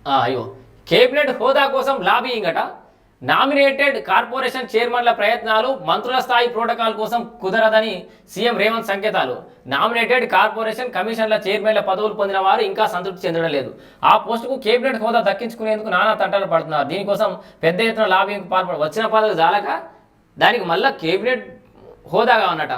అయ్యో కేబినెట్ హోదా కోసం లాబియింగ్ అట. నామినేటెడ్ కార్పొరేషన్ చైర్మన్ల ప్రయత్నాలు మంత్రుల స్థాయి ప్రోటోకాల్ కోసం కుదరదని సీఎం రేవంత్ సంకేతాలు. నామినేటెడ్ కార్పొరేషన్ కమిషన్ల చైర్మన్ల పదవులు పొందిన వారు ఇంకా సంతృప్తి చెందడం లేదు. ఆ పోస్టుకు కేబినెట్ హోదా దక్కించుకునేందుకు నానా తంటాలు పడుతున్నారు. దీనికోసం పెద్ద ఎత్తున లాబింగ్ పాల్పడ వచ్చిన పదవి జాలక దానికి మళ్ళా కేబినెట్ హోదాగా ఉన్నట.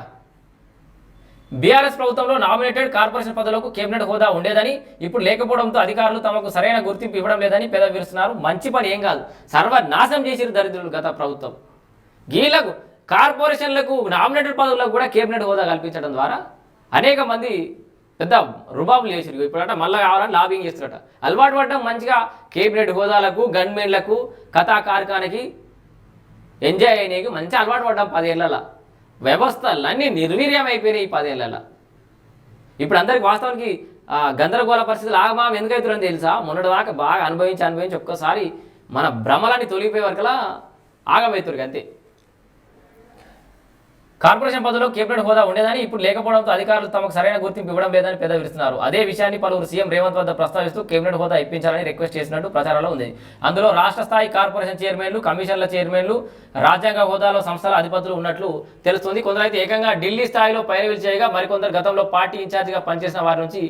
బీఆర్ఎస్ ప్రభుత్వంలో నామినేటెడ్ కార్పొరేషన్ పదవులకు కేబినెట్ హోదా ఉండేదని, ఇప్పుడు లేకపోవడంతో అధికారులు తమకు సరైన గుర్తింపు ఇవ్వడం లేదని పెదవి విరుస్తున్నారు. మంచి పని ఏం కాదు, సర్వనాశనం చేసిరు దరిద్రులు గత ప్రభుత్వం. గీలకు కార్పొరేషన్లకు నామినేటెడ్ పదవులకు కూడా కేబినెట్ హోదా కల్పించడం ద్వారా అనేక మంది పెద్ద రుబాబులు చేసిరు. ఇప్పుడట మళ్ళీ కావాలని లాబింగ్ చేస్తున్నట. అలవాటు పడడం మంచిగా కేబినెట్ హోదాలకు, గన్మెన్లకు, కథా కార్ఖానకి ఎంజాయ్ అయినాయి మంచి అలవాటు పడ్డాం 10 ఏళ్ళ. వ్యవస్థలన్నీ నిర్వీర్యం అయిపోయినాయి ఈ 10 ఏళ్ళ. ఇప్పుడు అందరికి వాస్తవానికి గందరగోళ పరిస్థితులు ఆగమాగం ఎందుకు అవుతుందని తెలుసా? మొన్నటి దాకా బాగా అనుభవించి ఒక్కసారి మన భ్రమలన్నీ తొలిగిపోయే వరకులా ఆగమవుతారు అంతే. కార్పొరేషన్ పదవిలో కేబినెట్ హోదా ఉండేదని, ఇప్పుడు లేకపోవడంతో అధికారులు తమకు సరైన గుర్తింపు ఇవ్వడం లేదని పెద్ద విరుస్తున్నారు. అదే విషయాన్ని పలువురు సీఎం రేవంత్ వద్ద ప్రస్తావిస్తూ కేబినెట్ హోదా ఇప్పించాలని రిక్వెస్ట్ చేసినట్టు ప్రచారంలో ఉంది. అందులో రాష్ట్ర స్థాయి కార్పొరేషన్ చైర్మన్లు, కమిషన్ల చైర్మన్లు, రాజ్యాంగ హోదాలో సంస్థల అధిపతులు ఉన్నట్లు తెలుస్తుంది. కొందరైతే ఏకంగా ఢిల్లీ స్థాయిలో పైరవీలు చేయగా, మరికొందరు గతంలో పార్టీ ఇన్ఛార్జిగా పనిచేసిన వారి నుంచి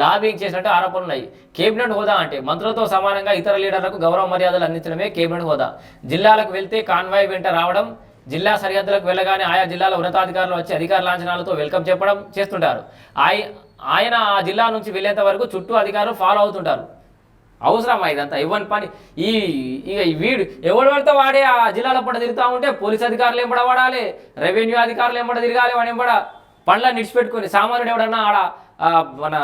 లాబింగ్ చేసినట్టు ఆరోపణలు ఉన్నాయి. కేబినెట్ హోదా అంటే మంత్రులతో సమానంగా ఇతర లీడర్లకు గౌరవ మర్యాదలు అందించడమే కేబినెట్ హోదా. జిల్లాలకు వెళ్తే కాన్వాయ్ వెంట రావడం, జిల్లా సరిహద్దులకు వెళ్ళగానే ఆయా జిల్లాల ఉన్నతాధికారులు వచ్చి అధికార లాంఛనాలతో వెల్కమ్ చెప్పడం చేస్తుంటారు. ఆయన ఆ జిల్లా నుంచి వెళ్ళేంత వరకు చుట్టూ అధికారులు ఫాలో అవుతుంటారు. అవసరమా ఇదంతా? ఇవ్వని పని. ఇక వీడు ఎవడు పడితే వాడే ఆ జిల్లాల పడ తిరుగుతూ ఉంటే పోలీస్ అధికారులు ఎంబడ పడాలి, రెవెన్యూ అధికారులు ఎంబడ తిరగాలి, వాడు ఎంబడ పండ్ల నిడిచిపెట్టుకొని. సామాన్యుడు ఎవడన్నా ఆడ మన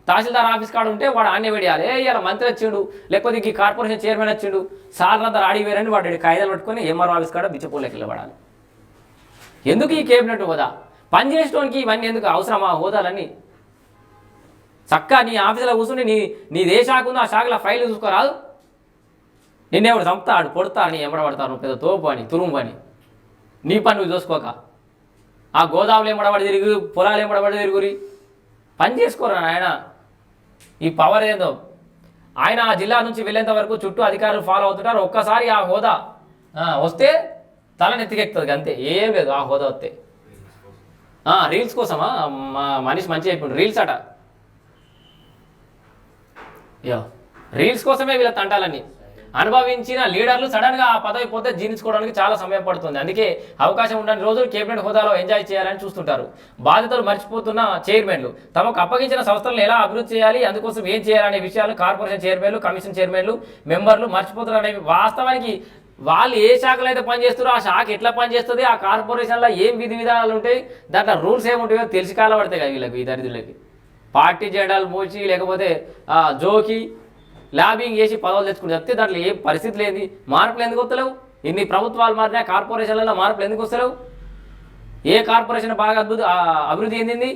తహసీల్దార్ ఆఫీస్ కాడ ఉంటే వాడు ఆన్య పెడియాలి. ఇలా మంత్రి వచ్చిండు, లేకపోతే ఈ కార్పొరేషన్ చైర్మన్ వచ్చిండు, సార్లంతా ఆడికి వేరని వాడు కాయిదాలు పట్టుకొని ఎంఆర్ఓ ఆఫీస్ కాడ బిచ్చపోలేకి వెళ్ళబడాలి. ఎందుకు ఈ కేబినెట్ హోదా? పని చేసేటోనికి ఇవన్నీ ఎందుకు అవసరమా హోదాలన్నీ? చక్కగా నీ ఆఫీసులో కూర్చుంటే నీ ఏ శాఖ ఉందో ఆ శాఖలో ఫైల్ చూసుకోరాదు. నిన్నెవడు చంపుతాడు, పొడతాడు, నీ ఎంబడబడతాడు, పెద్ద తోపు అని తురుము అని. నీ పని నువ్వు చూసుకోక ఆ గోదాములు ఎంబడబడి తిరిగి, పొలాలు ఎంబడబడి తిరుగురి, పని చేసుకోరా ఆయన. ఈ పవర్ ఏందో. ఆయన ఆ జిల్లా నుంచి వెళ్ళేంత వరకు చుట్టూ అధికారులు ఫాలో అవుతుంటారు. ఒక్కసారి ఆ హోదా వస్తే తలనెత్తికెక్కుతుంది అంతే, ఏం లేదు ఆ హోదా వస్తే. రీల్స్ కోసమా? మనిషి మంచిగా అయిపోయింది. రీల్స్ అట, రీల్స్ కోసమే వీళ్ళ తంటాలన్నీ. అనుభవించిన లీడర్లు సడన్గా ఆ పదవి పోతే జీర్ణించుకోవడానికి చాలా సమయం పడుతుంది. అందుకే అవకాశం ఉండని రోజులు కేబినెట్ హోదాలో ఎంజాయ్ చేయాలని చూస్తుంటారు. బాధ్యతలు మర్చిపోతున్న చైర్మన్లు తమకు అప్పగించిన సంస్థలను ఎలా అభివృద్ధి చేయాలి, అందుకోసం ఏం చేయాలనే విషయాలు కార్పొరేషన్ చైర్మన్లు, కమిషన్ చైర్మన్లు, మెంబర్లు మర్చిపోతున్నారనేవి. వాస్తవానికి వాళ్ళు ఏ శాఖలో అయితే పనిచేస్తారో ఆ శాఖ ఎట్లా పనిచేస్తుంది, ఆ కార్పొరేషన్లో ఏం విధి విధానాలు ఉంటాయి, దాంట్లో రూల్స్ ఏముంటాయో తెలిసి కాలపడతాయి కదా వీళ్ళకి, ఈ దరిద్రులకి. పార్టీ జెండాలు మోచి లేకపోతే జోకి లాబింగ్ చేసి పదవులు తెచ్చుకుని చెప్తే దాంట్లో ఏ పరిస్థితి లేని మార్పులు ఎందుకు వస్తలేవు? ఇన్ని ప్రభుత్వాలు మారినా కార్పొరేషన్లలో మార్పులు ఎందుకు వస్తలేవు? ఏ కార్పొరేషన్ బాగా అభివృద్ధి చెందింది?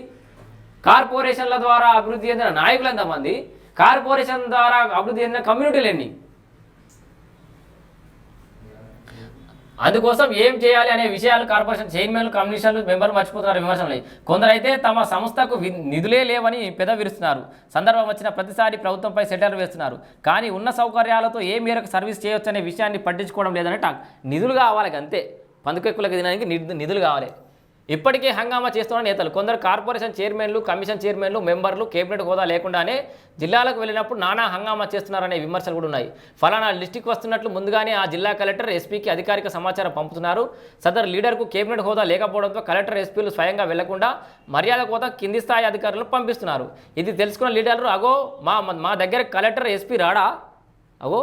కార్పొరేషన్ల ద్వారా అభివృద్ధి చెందిన నాయకులు ఎంతమంది? కార్పొరేషన్ ద్వారా అభివృద్ధి చెందిన కమ్యూనిటీలు ఎన్ని? అందుకోసం ఏం చేయాలి అనే విషయాలు కార్పొరేషన్ చైర్మన్లు, కమిషన్లు, మెంబర్లు మర్చిపోతున్నారు విమర్శలు. కొందరైతే తమ సంస్థకు నిధులే లేవని పెదవిరుస్తున్నారు. సందర్భం వచ్చిన ప్రతిసారి ప్రభుత్వంపై సెటిల్ వేస్తున్నారు. కానీ ఉన్న సౌకర్యాలతో ఏ మేరకు సర్వీస్ చేయొచ్చు అనే విషయాన్ని పట్టించుకోవడం లేదని నిధులు కావాలి అంతే. పందుకెక్కులకు తినడానికి నిధులు కావాలి. ఇప్పటికే హంగామా చేస్తున్న నేతలు కొందరు కార్పొరేషన్ చైర్మన్లు, కమిషన్ చైర్మన్లు, మెంబర్లు కేబినెట్ హోదా లేకుండానే జిల్లాలకు వెళ్ళినప్పుడు నానా హంగామా చేస్తున్నారనే విమర్శలు కూడా ఉన్నాయి. ఫలానా లిస్టుకి వస్తున్నట్లు ముందుగానే ఆ జిల్లా కలెక్టర్, ఎస్పీకి అధికారిక సమాచారం పంపుతున్నారు. సదరు లీడర్కు కేబినెట్ హోదా లేకపోవడంతో కలెక్టర్, ఎస్పీలు స్వయంగా వెళ్లకుండా మర్యాద కోసం కింది స్థాయి అధికారులను పంపిస్తున్నారు. ఇది తెలుసుకున్న లీడర్లు అగో మా దగ్గర కలెక్టర్, ఎస్పీ రాడా, అగో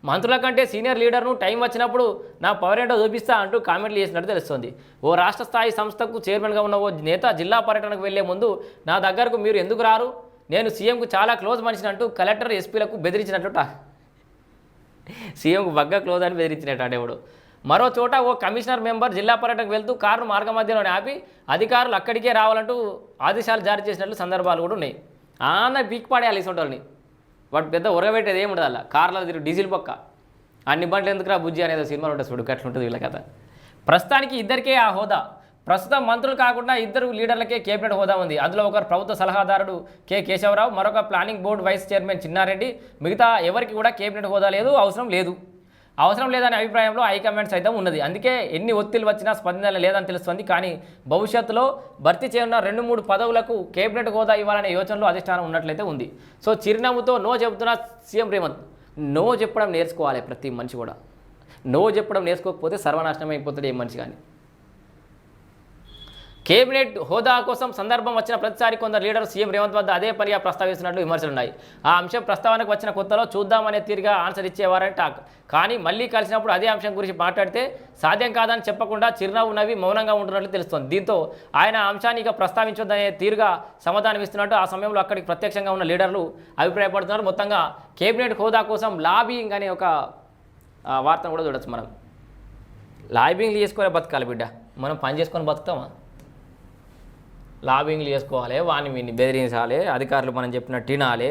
మంత్రుల కంటే సీనియర్ లీడర్ను టైం వచ్చినప్పుడు నా పవర్ ఏంటో చూపిస్తా అంటూ కామెంట్లు చేసినట్టు తెలుస్తుంది. ఓ రాష్ట్ర స్థాయి సంస్థకు చైర్మన్గా ఉన్న ఓ నేత జిల్లా పర్యటనకు వెళ్లే ముందు నా దగ్గరకు మీరు ఎందుకు రారు, నేను సీఎంకు చాలా క్లోజ్ మనిషిని అంటూ కలెక్టర్, ఎస్పీలకు బెదిరించినట్టు సీఎంకు బగ్గా క్లోజ్ అని బెదిరించినట్టు అడేవాడు. మరో చోట ఓ కమిషనర్ మెంబర్ జిల్లా పర్యటనకు వెళ్తూ కారును మార్గ మధ్యలో ఆపి అధికారులు అక్కడికే రావాలంటూ ఆదేశాలు జారీ చేసినట్లు సందర్భాలు కూడా ఉన్నాయి. పీక్ పాడేయాలి ఇసొంటోళ్ళని. వాడు పెద్ద ఉరగబెట్టేది ఏమి ఉండదు. అలా కార్లో తిరిగి డీజిల్ పక్క అన్ని బండ్లు ఎందుకురా బుజ్జి అనేది సినిమాలు ఉంటుంది చూడు, అట్లా ఉంటుంది వీళ్ళ కథ. ప్రస్తుతానికి ఇద్దరికే ఆ హోదా. ప్రస్తుతం మంత్రులు కాకుండా ఇద్దరు లీడర్లకే కేబినెట్ హోదా ఉంది. అందులో ఒకరు ప్రభుత్వ సలహాదారుడు కె కేశవరావు, మరొక planning board vice chairman Chinna Reddy. మిగతా ఎవరికి కూడా కేబినెట్ హోదా లేదు, అవసరం లేదనే అభిప్రాయంలో హైకమాండ్ సైతం ఉన్నది. అందుకే ఎన్ని ఒత్తిళ్లు వచ్చినా స్పందన లేదని తెలుస్తుంది. కానీ భవిష్యత్తులో భర్తీ చేయనున్న 2-3 పదవులకు కేబినెట్ హోదా ఇవ్వాలనే యోచనలో అధిష్టానం ఉన్నట్లయితే ఉంది. సో చిరునవ్వుతో నో చెబుతున్న సీఎం రేవంత్. నో చెప్పడం నేర్చుకోవాలి ప్రతి మనిషి కూడా. నో చెప్పడం నేర్చుకోకపోతే సర్వనాశనం అయిపోతాడు ఏ మనిషి కానీ. కేబినెట్ హోదా కోసం సందర్భం వచ్చిన ప్రతిసారి కొందరు లీడర్లు సీఎం రేవంత్ వద్ద అదే పనిగా ప్రస్తావిస్తున్నట్లు విమర్శలున్నాయి. ఆ అంశం ప్రస్తావనకు వచ్చిన కొత్తలో చూద్దామనే తీరుగా ఆన్సర్ ఇచ్చేవారని టాక్. కానీ మళ్ళీ కలిసినప్పుడు అదే అంశం గురించి మాట్లాడితే సాధ్యం కాదని చెప్పకుండా చిరునవ్వు నవ్వి మౌనంగా ఉంటున్నట్లు తెలుస్తోంది. దీంతో ఆయన అంశాన్ని ఇక ప్రస్తావించొద్దనే తీరుగా సమాధానం ఇస్తున్నట్టు ఆ సమయంలో అక్కడికి ప్రత్యక్షంగా ఉన్న లీడర్లు అభిప్రాయపడుతున్నారు. మొత్తంగా కేబినెట్ హోదా కోసం లాబింగ్ అనే ఒక వార్తను కూడా చూడొచ్చు. మనం లాబింగ్లు చేసుకునే బతకాలి బిడ్డ, మనం పని చేసుకొని బతుకుతామా? లాబింగ్లు చేసుకోవాలి, వాడిని వీడిని బెదిరించాలి, అధికారులు మనం చెప్పినట్టు వినాలి.